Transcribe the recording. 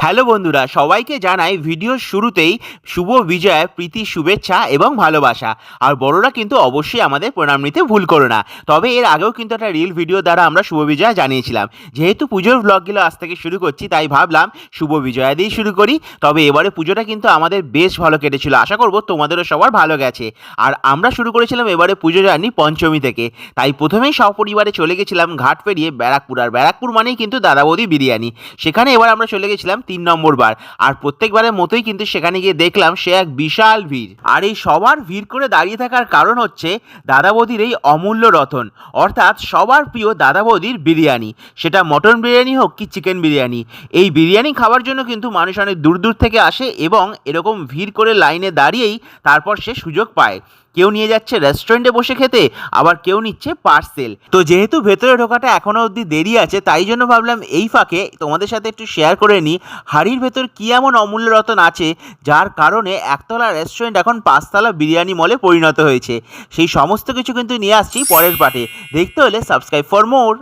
Hello বন্ধুরা, সবাইকে জানাই ভিডিওর শুরুতেই শুভ বিজয়া, প্রীতি, শুভেচ্ছা এবং ভালোবাসা। আর বড়রা কিন্তু অবশ্যই আমাদের প্রণাম নিতে ভুল করো না। তবে এর আগেও কিন্তু একটা রিল ভিডিও দ্বারা আমরা শুভ বিজয়া জানিয়েছিলাম। যেহেতু পুজোর ব্লগগুলো আজ থেকে শুরু করছি, তাই ভাবলাম শুভ বিজয়া দিয়েই শুরু করি। তবে এবারে পুজোটা কিন্তু আমাদের বেশ ভালো কেটেছিল, আশা করব তোমাদেরও সবার ভালো গেছে। আর আমরা শুরু করেছিলাম এবারে পুজো জার্নি পঞ্চমী থেকে। তাই প্রথমেই সপরিবারে চলে গেছিলাম ঘাট পেরিয়ে ব্যারাকপুর। আর ব্যারাকপুর মানেই কিন্তু দাদা বৌদি বিরিয়ানি। সেখানে এবার আমরা চলে গেছিলাম 3 নম্বর বার। আর প্রত্যেকবারের মতোই কিন্তু সেখানে গিয়ে দেখলাম সে এক বিশাল ভিড়। আর এই সবার ভিড় করে দাঁড়িয়ে থাকার কারণ হচ্ছে দাদা বৌদির এই অমূল্য রতন, অর্থাৎ সবার প্রিয় দাদা বৌদির বিরিয়ানি। সেটা মটন বিরিয়ানি হোক কি চিকেন বিরিয়ানি, এই বিরিয়ানি খাওয়ার জন্য কিন্তু মানুষ অনেক দূর দূর থেকে আসে এবং এরকম ভিড় করে লাইনে দাঁড়িয়েই তারপর সে সুযোগ পায়। কেউ নিয়ে যাচ্ছে রেস্টুরেন্টে বসে খেতে, আবার কেউ নিচ্ছে পার্সেল। তো যেহেতু ভেতরে ঢোকাটা এখনো অবধি দেরি আছে, তাই জন্য ভাবলাম এই ফাঁকে তোমাদের সাথে একটু শেয়ার করে নিই হাড়ির ভেতর কী এমন অমূল্য রতন আছে যার কারণে একতলা রেস্টুরেন্ট এখন 5 তলা বিরিয়ানি মলে পরিণত হয়েছে। সেই সমস্ত কিছু কিন্তু নিয়ে আসছি পরের পার্টে। দেখতে হলে সাবস্ক্রাইব ফর মোর।